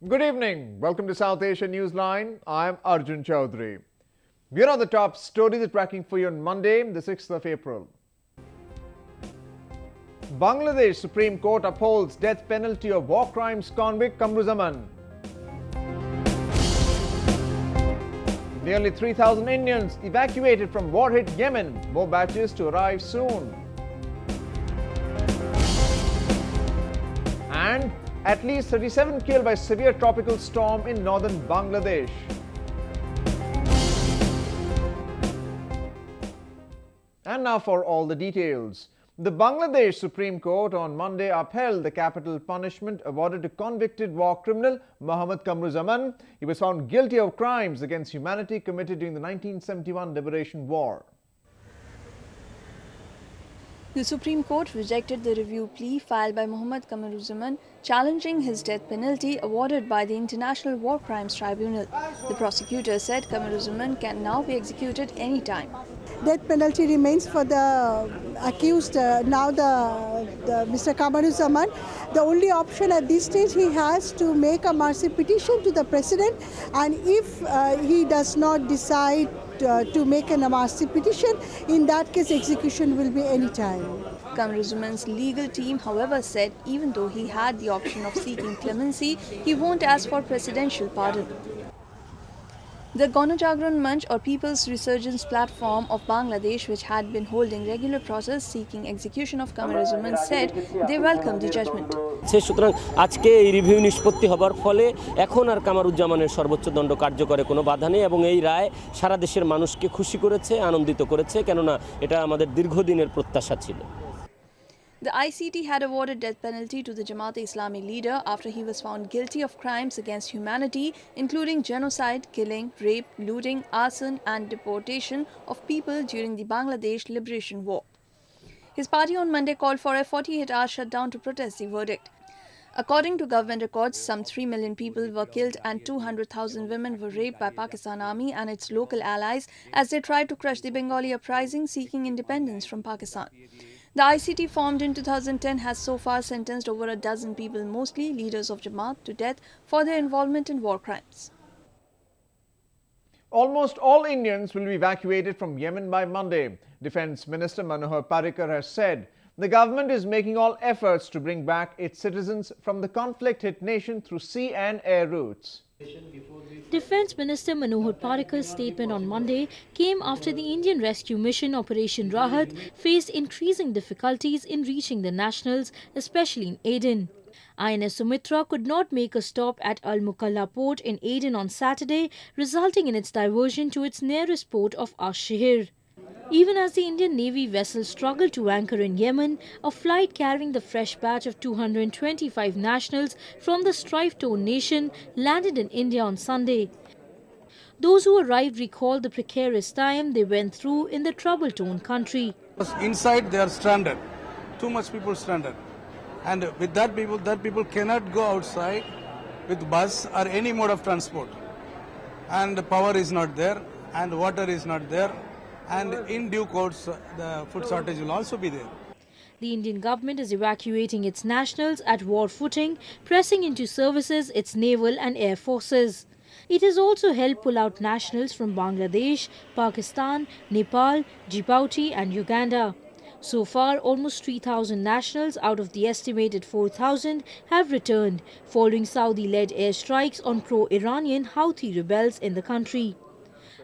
Good evening. Welcome to South Asia Newsline. I'm Arjun Chaudhary. Here are the top stories we're tracking for you on Monday, the 6th of April. Bangladesh Supreme Court upholds death penalty of war crimes convict Kamaruzzaman. Nearly 3,000 Indians evacuated from war-hit Yemen. More batches to arrive soon. And at least 37 killed by severe tropical storm in northern Bangladesh. And now for all the details. The Bangladesh Supreme Court on Monday upheld the capital punishment awarded to convicted war criminal Mohammad Kamaruzzaman. He was found guilty of crimes against humanity committed during the 1971 Liberation War. The Supreme Court rejected the review plea filed by Mohammad Kamaruzzaman challenging his death penalty awarded by the International War Crimes Tribunal. The prosecutor said Kamaruzzaman can now be executed anytime. Death penalty remains for the accused, now the Mr. Kamaruzzaman. The only option at this stage he has to make a mercy petition to the president, and if he does not decide to make a mercy petition, in that case execution will be any time. Kamaruzzaman's legal team, however, said even though he had the option of seeking clemency, he won't ask for presidential pardon. The Ganajagran Manch or People's Resurgence Platform of Bangladesh, which had been holding regular protests seeking execution of Kamaruzzaman, said they welcomed the judgment. সুতরাং আজকে এই review নিষ্পত্তি হবার ফলে এখন আর কামারুজ্জামানের সর্বোচ্চ দণ্ড কার্যকরে কোনো বাধা নেই এবং এই রায় সারা দেশের মানুষকে খুশি করেছে, আনন্দিত করেছে, কেননা এটা আমাদের দীর্ঘদিনের প্রত্যাশা ছিল। The ICT had awarded death penalty to the Jamaat-e-Islami leader after he was found guilty of crimes against humanity, including genocide, killing, rape, looting, arson and deportation of people during the Bangladesh Liberation War. His party on Monday called for a 48-hour shutdown to protest the verdict. According to government records, some 3 million people were killed and 200,000 women were raped by Pakistan Army and its local allies as they tried to crush the Bengali uprising seeking independence from Pakistan. The ICT, formed in 2010, has so far sentenced over a dozen people, mostly leaders of Jamaat, to death for their involvement in war crimes. Almost all Indians will be evacuated from Yemen by Monday. Defence Minister Manohar Parrikar has said the government is making all efforts to bring back its citizens from the conflict-hit nation through sea and air routes. Defence Minister Manohar Parrikar's statement on Monday came after the Indian rescue mission Operation Rahat faced increasing difficulties in reaching the nationals, especially in Aden. INS Sumitra could not make a stop at Al Mukalla port in Aden on Saturday, resulting in its diversion to its nearest port of Ash-Shahir. Even as the Indian Navy vessel struggled to anchor in Yemen, a flight carrying the fresh batch of 225 nationals from the strife-torn nation landed in India on Sunday. Those who arrived recalled the precarious time they went through in the trouble-torn country. Inside they are stranded, too much people stranded. And with that people cannot go outside with bus or any mode of transport. And the power is not there and water is not there. And in due course, the food shortage will also be there. The Indian government is evacuating its nationals at war footing, pressing into services its naval and air forces. It has also helped pull out nationals from Bangladesh, Pakistan, Nepal, Djibouti and Uganda. So far, almost 3,000 nationals out of the estimated 4,000 have returned, following Saudi-led airstrikes on pro-Iranian Houthi rebels in the country.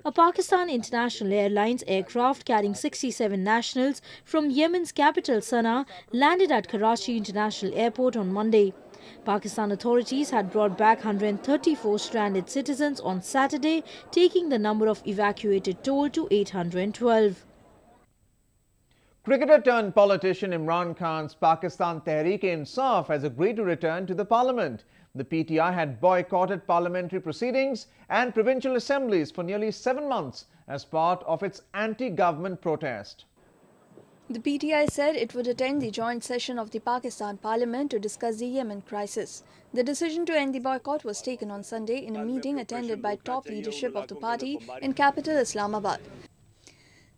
A Pakistan International Airlines aircraft carrying 67 nationals from Yemen's capital Sana'a landed at Karachi International Airport on Monday. Pakistan authorities had brought back 134 stranded citizens on Saturday, taking the number of evacuated toll to 812. Cricketer turned politician Imran Khan's Pakistan Tehreek-e-Insaf has agreed to return to the parliament. The PTI had boycotted parliamentary proceedings and provincial assemblies for nearly 7 months as part of its anti-government protest. The PTI said it would attend the joint session of the Pakistan Parliament to discuss the Yemen crisis. The decision to end the boycott was taken on Sunday in a meeting attended by top leadership of the party in capital Islamabad.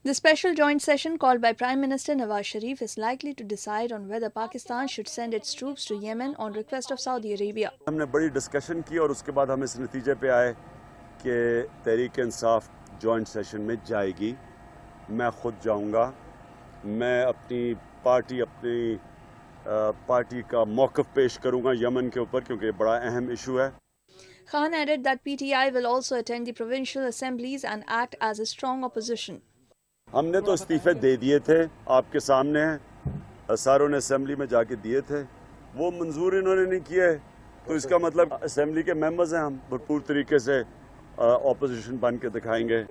The special joint session called by Prime Minister Nawaz Sharif is likely to decide on whether Pakistan should send its troops to Yemen on request of Saudi Arabia. हमने बड़ी discussion की और उसके बाद हम इस नतीजे पे आए कि तहरीक-ए-इंसाफ जॉइंट सेशन में जाएगी। मैं खुद जाऊंगा। मैं अपनी पार्टी का मौक़िफ़ पेश करूंगा यमन के ऊपर क्योंकि ये बड़ा अहम इशू है। Khan added that PTI will also attend the provincial assemblies and act as a strong opposition. हमने तो इस्तीफे दे दिए थे, आपके सामने हैं, सारों ने असेंबली में जाके दिए थे, वो मंजूर इन्होंने नहीं किए, तो इसका मतलब असेंबली के मेंबर्स हैं, हम भरपूर तरीके से ऑपोजिशन बन के दिखाएंगे।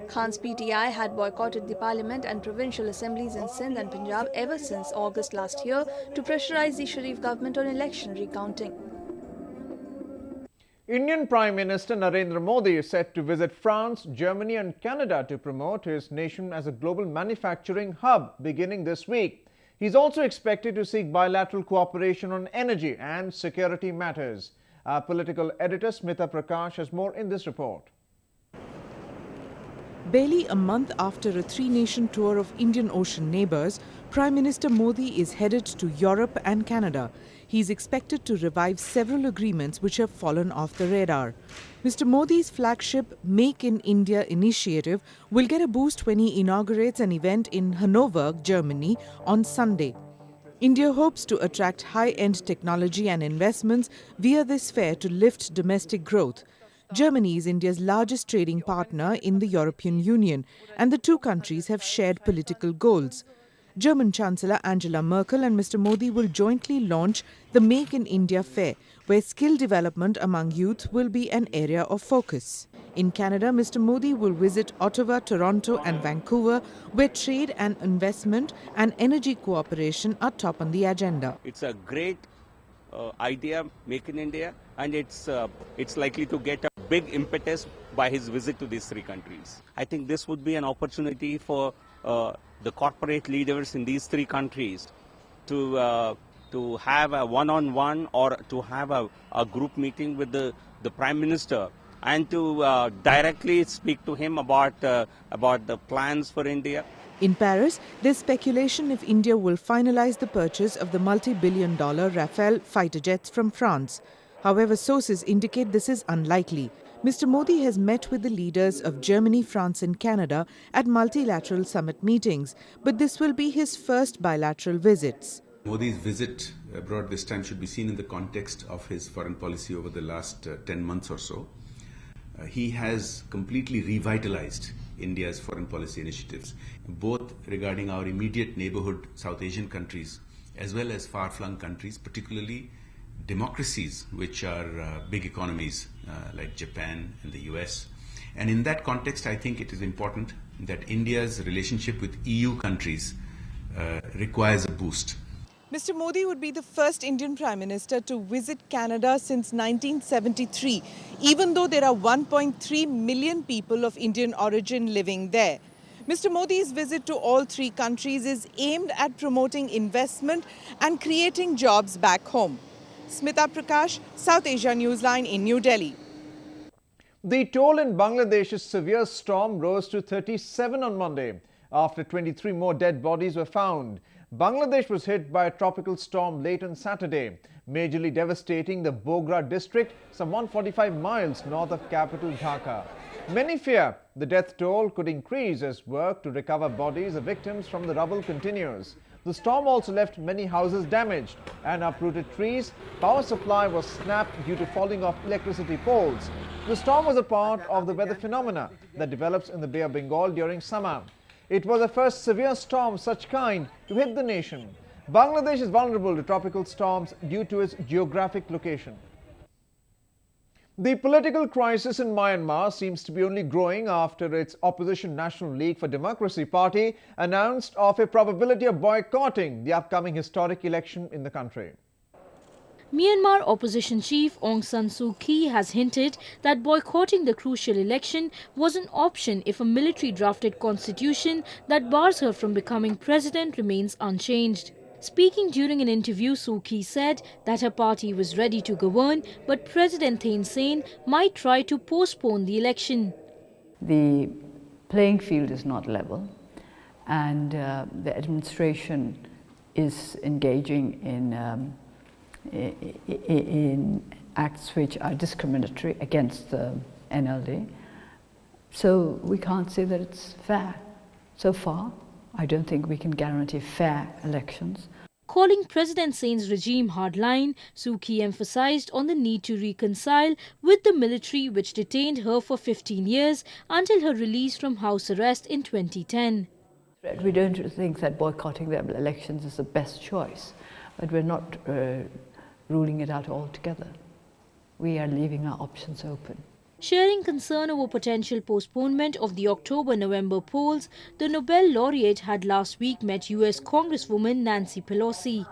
Khan's PTI had boycotted the parliament and provincial assemblies in Sindh and Punjab ever since August last year to pressurize the Sharif government on election recounting. Indian Prime Minister Narendra Modi is set to visit France, Germany and Canada to promote his nation as a global manufacturing hub beginning this week. He's also expected to seek bilateral cooperation on energy and security matters. Our political editor Smita Prakash has more in this report. Barely a month after a three-nation tour of Indian Ocean neighbours, Prime Minister Modi is headed to Europe and Canada. He is expected to revive several agreements which have fallen off the radar. Mr. Modi's flagship Make in India initiative will get a boost when he inaugurates an event in Hanover, Germany on Sunday. India hopes to attract high-end technology and investments via this fair to lift domestic growth. Germany is India's largest trading partner in the European Union, and the two countries have shared political goals. German Chancellor Angela Merkel and Mr. Modi will jointly launch the Make in India Fair, where skill development among youth will be an area of focus. In Canada, Mr. Modi will visit Ottawa, Toronto and Vancouver, where trade and investment and energy cooperation are top on the agenda. It's a great idea, Make in India, and it's likely to get a big impetus by his visit to these three countries. I think this would be an opportunity for the corporate leaders in these three countries to have a one-on-one or to have a group meeting with the Prime Minister and to directly speak to him about the plans for India. In Paris, there's speculation if India will finalize the purchase of the multi-billion-dollar Rafale fighter jets from France. However, sources indicate this is unlikely. Mr. Modi has met with the leaders of Germany, France and Canada at multilateral summit meetings, but this will be his first bilateral visits. Modi's visit abroad this time should be seen in the context of his foreign policy over the last 10 months or so. He has completely revitalized India's foreign policy initiatives, both regarding our immediate neighborhood South Asian countries as well as far-flung countries, particularly democracies which are big economies like Japan and the US. And in that context, I think it is important that India's relationship with EU countries requires a boost. Mr. Modi would be the first Indian Prime Minister to visit Canada since 1973, even though there are 1.3 million people of Indian origin living there. Mr. Modi's visit to all three countries is aimed at promoting investment and creating jobs back home. Smita Prakash, South Asia Newsline in New Delhi. The toll in Bangladesh's severe storm rose to 37 on Monday, after 23 more dead bodies were found. Bangladesh was hit by a tropical storm late on Saturday, majorly devastating the Bogra district, some 145 miles north of capital Dhaka. Many fear the death toll could increase as work to recover bodies of victims from the rubble continues. The storm also left many houses damaged and uprooted trees. Power supply was snapped due to falling off electricity poles. The storm was a part of the weather phenomena that develops in the Bay of Bengal during summer. It was the first severe storm of such kind to hit the nation. Bangladesh is vulnerable to tropical storms due to its geographic location. The political crisis in Myanmar seems to be only growing after its opposition National League for Democracy party announced of a probability of boycotting the upcoming historic election in the country. Myanmar opposition chief Aung San Suu Kyi has hinted that boycotting the crucial election was an option if a military-drafted constitution that bars her from becoming president remains unchanged. Speaking during an interview, Suu Kyi said that her party was ready to govern, but President Thein Sein might try to postpone the election. The playing field is not level. and the administration is engaging in acts which are discriminatory against the NLD. So we can't say that it's fair. So far, I don't think we can guarantee fair elections. Calling President Sen's regime hardline, Suu Kyi emphasized on the need to reconcile with the military which detained her for 15 years until her release from house arrest in 2010. We don't think that boycotting the elections is the best choice, but we're not ruling it out altogether. We are leaving our options open. Sharing concern over potential postponement of the October-November polls, the Nobel laureate had last week met US Congresswoman Nancy Pelosi.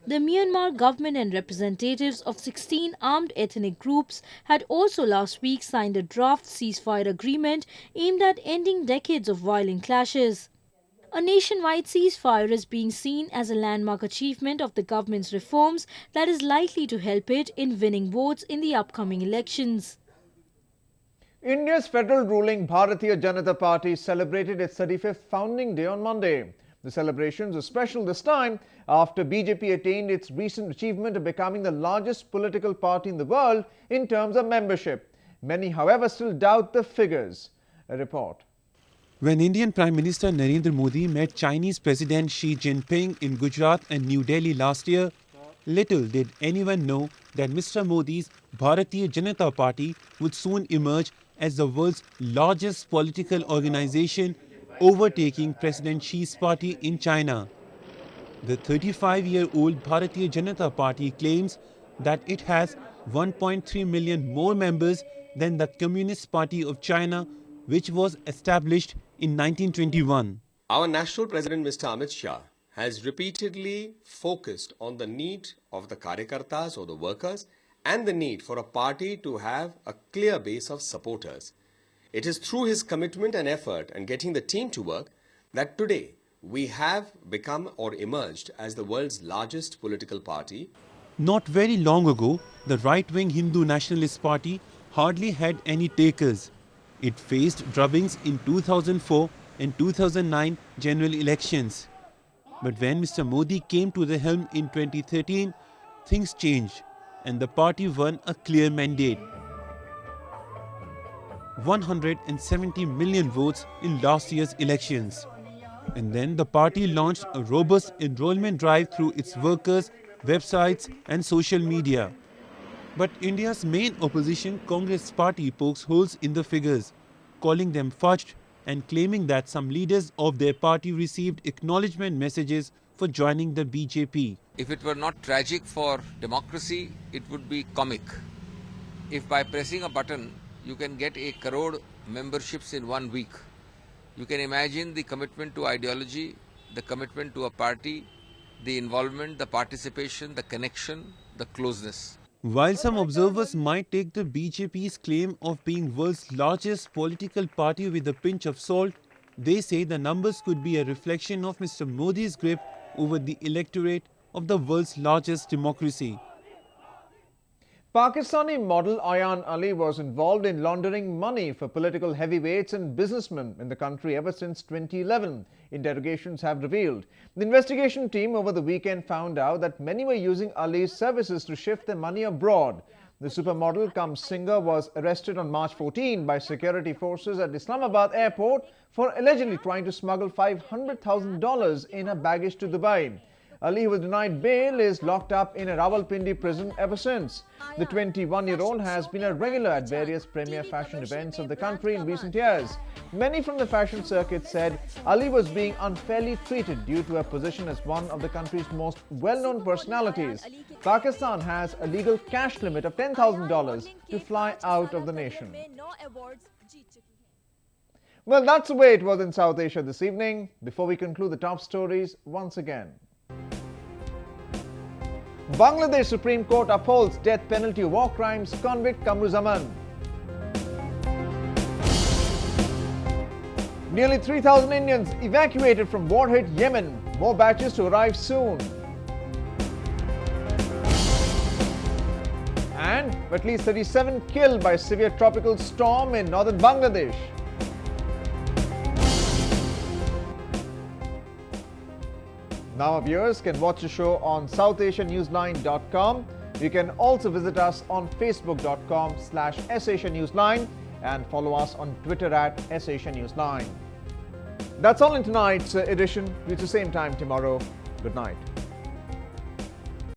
The Myanmar government and representatives of 16 armed ethnic groups had also last week signed a draft ceasefire agreement aimed at ending decades of violent clashes. A nationwide ceasefire is being seen as a landmark achievement of the government's reforms that is likely to help it in winning votes in the upcoming elections. India's federal ruling Bharatiya Janata Party celebrated its 35th founding day on Monday. The celebrations were special this time after BJP attained its recent achievement of becoming the largest political party in the world in terms of membership. Many, however, still doubt the figures. A report. When Indian Prime Minister Narendra Modi met Chinese President Xi Jinping in Gujarat and New Delhi last year, little did anyone know that Mr. Modi's Bharatiya Janata Party would soon emerge as the world's largest political organization, overtaking President Xi's party in China. The 35-year-old Bharatiya Janata Party claims that it has 1.3 million more members than the Communist Party of China, which was established in 1921. Our national president, Mr. Amit Shah, has repeatedly focused on the need of the Karyakartas or the workers and the need for a party to have a clear base of supporters. It is through his commitment and effort and getting the team to work that today we have become or emerged as the world's largest political party. Not very long ago, the right-wing Hindu Nationalist Party hardly had any takers. It faced drubbings in 2004 and 2009 general elections. But when Mr. Modi came to the helm in 2013, things changed and the party won a clear mandate. 170 million votes in last year's elections. And then the party launched a robust enrollment drive through its workers, websites and social media. But India's main opposition, Congress Party, pokes holes in the figures, calling them fudged and claiming that some leaders of their party received acknowledgement messages for joining the BJP. If it were not tragic for democracy, it would be comic. If by pressing a button you can get 1 crore memberships in 1 week, you can imagine the commitment to ideology, the commitment to a party, the involvement, the participation, the connection, the closeness. While some observers might take the BJP's claim of being world's largest political party with a pinch of salt, they say the numbers could be a reflection of Mr. Modi's grip over the electorate of the world's largest democracy. Pakistani model Ayaan Ali was involved in laundering money for political heavyweights and businessmen in the country ever since 2011, interrogations have revealed. The investigation team over the weekend found out that many were using Ali's services to shift their money abroad. The supermodel cum singer was arrested on March 14 by security forces at Islamabad airport for allegedly trying to smuggle $500,000 in her baggage to Dubai. Ali, who was denied bail, is locked up in a Rawalpindi prison ever since. The 21-year-old has been a regular at various premier fashion events of the country in recent years. Many from the fashion circuit said Ali was being unfairly treated due to her position as one of the country's most well-known personalities. Pakistan has a legal cash limit of $10,000 to fly out of the nation. Well, that's the way it was in South Asia this evening. Before we conclude the top stories once again. Bangladesh Supreme Court upholds death penalty of war crimes convict Kamaruzzaman. Nearly 3,000 Indians evacuated from war-hit Yemen. More batches to arrive soon. And at least 37 killed by severe tropical storm in northern Bangladesh. Now our viewers can watch the show on southasianewsline.com. You can also visit us on facebook.com/SAsiaNewsline and follow us on Twitter @SAsiaNewsline. That's all in tonight's edition. It's the same time tomorrow. Good night.